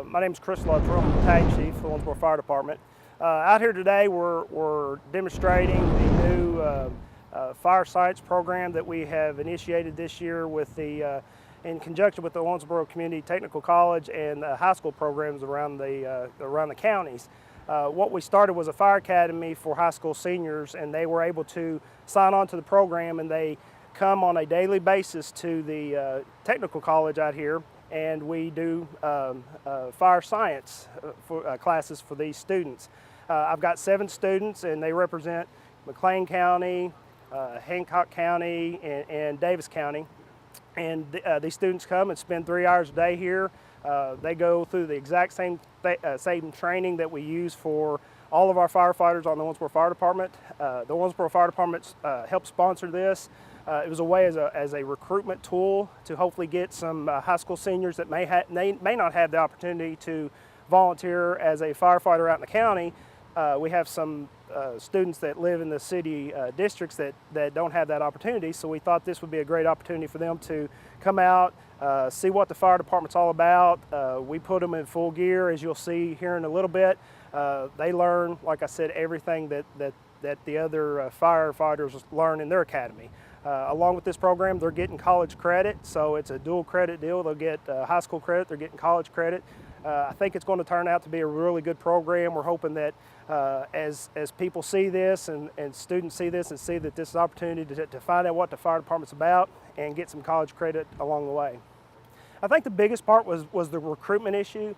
My name is Chris Luttrell. I'm the Tag Chief for the Owensboro Fire Department. Out here today, we're demonstrating the new fire science program that we have initiated this year with in conjunction with the Owensboro Community Technical College and high school programs around the counties. What we started was a fire academy for high school seniors, and they were able to sign on to the program, and they come on a daily basis to the technical college out here, and we do fire science classes for these students. I've got 7 students, and they represent McLean County, Hancock County, and Davis County. And these students come and spend 3 hours a day here. They go through the exact same training that we use for all of our firefighters on the Owensboro Fire Department. The Owensboro Fire Department helped sponsor this. It was a way as a recruitment tool to hopefully get some high school seniors that may not have the opportunity to volunteer as a firefighter out in the county. We have some students that live in the city districts that don't have that opportunity, so we thought this would be a great opportunity for them to come out, see what the fire department's all about. We put them in full gear, as you'll see here in a little bit. They learn, like I said, everything that the other firefighters learn in their academy. Along with this program, they're getting college credit, so it's a dual credit deal. They'll get high school credit, they're getting college credit. I think it's going to turn out to be a really good program. We're hoping that as people see this and students see this and see that this is an opportunity to find out what the fire department's about and get some college credit along the way. I think the biggest part was the recruitment issue.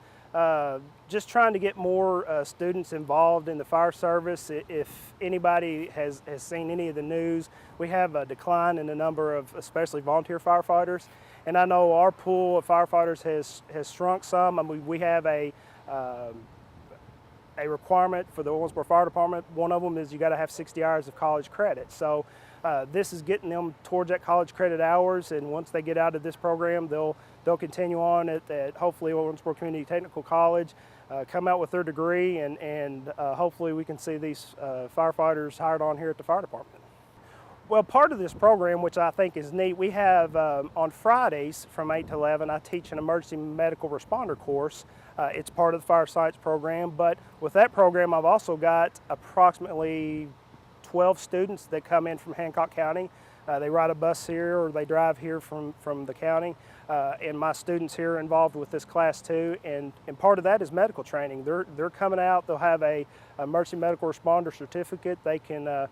Just trying to get more students involved in the fire service. If anybody has seen any of the news, we have a decline in the number of especially volunteer firefighters. And I know our pool of firefighters has shrunk some. I mean, we have a requirement for the Owensboro Fire Department. One of them is you got to have 60 hours of college credit. So this is getting them towards that college credit hours, and once they get out of this program, they'll continue on at hopefully Owensboro Community Technical College, come out with their degree, and hopefully we can see these firefighters hired on here at the fire department. Well, part of this program, which I think is neat, we have on Fridays from 8 to 11, I teach an emergency medical responder course. It's part of the fire science program, but with that program, I've also got approximately 12 students that come in from Hancock County. They ride a bus here or they drive here from the county, and my students here are involved with this class too, and part of that is medical training. They're coming out, they'll have a emergency medical responder certificate. They can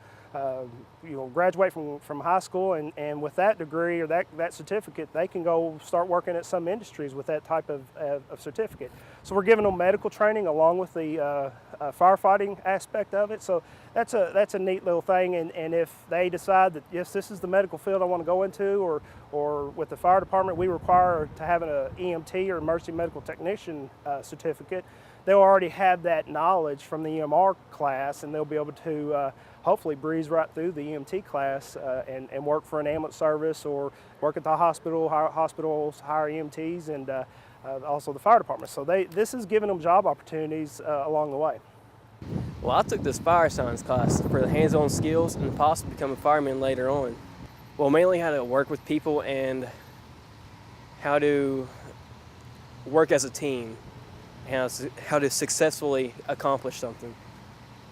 graduate from high school, and with that degree or that certificate, they can go start working at some industries with that type of certificate. So we're giving them medical training along with the firefighting aspect of it. So that's a neat little thing, and if they decide that yes, this is the medical field I want to go into, or with the fire department we require to have an EMT or emergency medical technician certificate, they'll already have that knowledge from the EMR class, and they'll be able to hopefully breeze right through the EMT class and work for an ambulance service or work at the hospital. Hospitals hire EMTs, and also the fire department. So this is giving them job opportunities along the way. Well, I took this fire science class for the hands-on skills and possibly become a fireman later on. Well, mainly how to work with people and how to work as a team, and how to successfully accomplish something.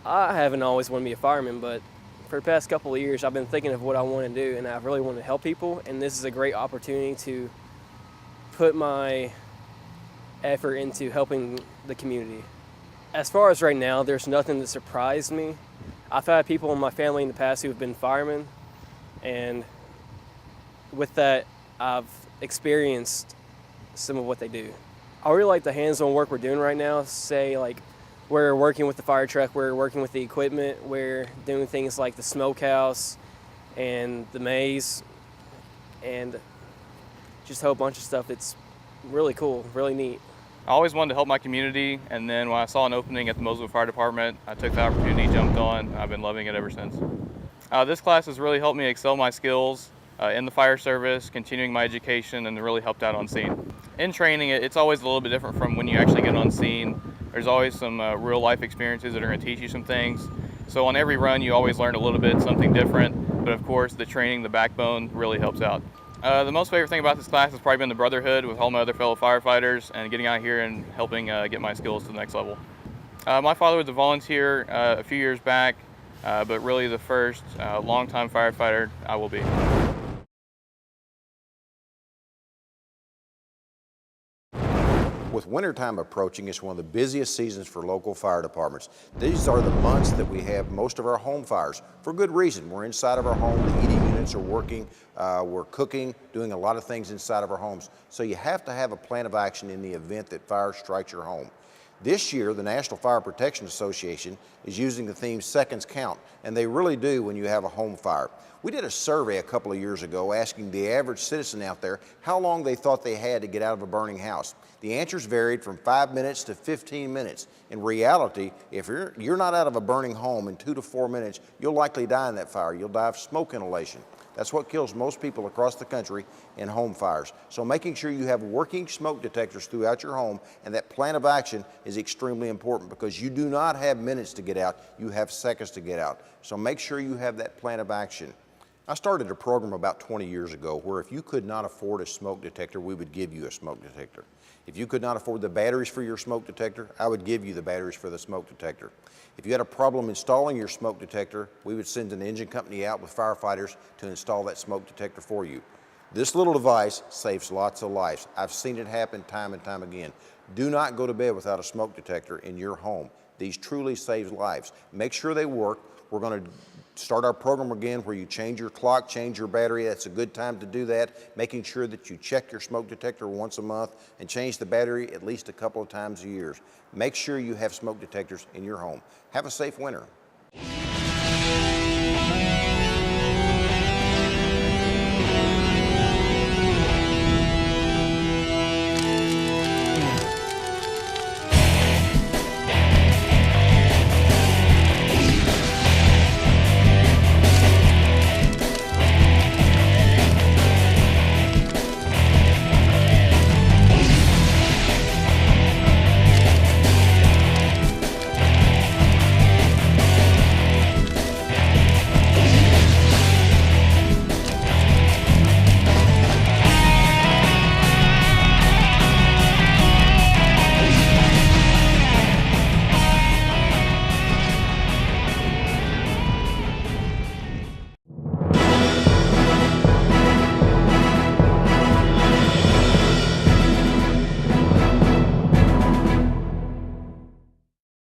I haven't always wanted to be a fireman, but for the past couple of years, I've been thinking of what I want to do, and I really want to help people, and this is a great opportunity to put my effort into helping the community. As far as right now, there's nothing that surprised me. I've had people in my family in the past who have been firemen, and with that, I've experienced some of what they do. I really like the hands-on work we're doing right now. Say, like, we're working with the fire truck, we're working with the equipment, we're doing things like the smokehouse and the maze, and just a whole bunch of stuff. It's really cool, really neat. I always wanted to help my community, and then when I saw an opening at the Mosel Fire Department, I took the opportunity, jumped on. I've been loving it ever since. This class has really helped me excel my skills in the fire service, continuing my education, and really helped out on scene. In training, it's always a little bit different from when you actually get on scene. There's always some real life experiences that are going to teach you some things. So on every run, you always learn a little bit, something different. But of course, the training, the backbone really helps out. The most favorite thing about this class has probably been the brotherhood with all my other fellow firefighters and getting out here and helping get my skills to the next level. My father was a volunteer a few years back, but really the first longtime firefighter I will be. With wintertime approaching, it's one of the busiest seasons for local fire departments. These are the months that we have most of our home fires, for good reason. We're inside of our home, the heating units are working, we're cooking, doing a lot of things inside of our homes. So you have to have a plan of action in the event that fire strikes your home. This year, the National Fire Protection Association is using the theme Seconds Count, and they really do when you have a home fire. We did a survey a couple of years ago asking the average citizen out there how long they thought they had to get out of a burning house. The answers varied from 5 minutes to 15 minutes. In reality, if you're not out of a burning home in 2 to 4 minutes, you'll likely die in that fire. You'll die of smoke inhalation. That's what kills most people across the country in home fires. So making sure you have working smoke detectors throughout your home and that plan of action is extremely important, because you do not have minutes to get out, you have seconds to get out. So make sure you have that plan of action. I started a program about 20 years ago where if you could not afford a smoke detector, we would give you a smoke detector. If you could not afford the batteries for your smoke detector, I would give you the batteries for the smoke detector. If you had a problem installing your smoke detector, we would send an engine company out with firefighters to install that smoke detector for you. This little device saves lots of lives. I've seen it happen time and time again. Do not go to bed without a smoke detector in your home. These truly save lives. Make sure they work. We're going to start our program again where you change your clock, change your battery. That's a good time to do that. Making sure that you check your smoke detector once a month and change the battery at least a couple of times a year. Make sure you have smoke detectors in your home. Have a safe winter.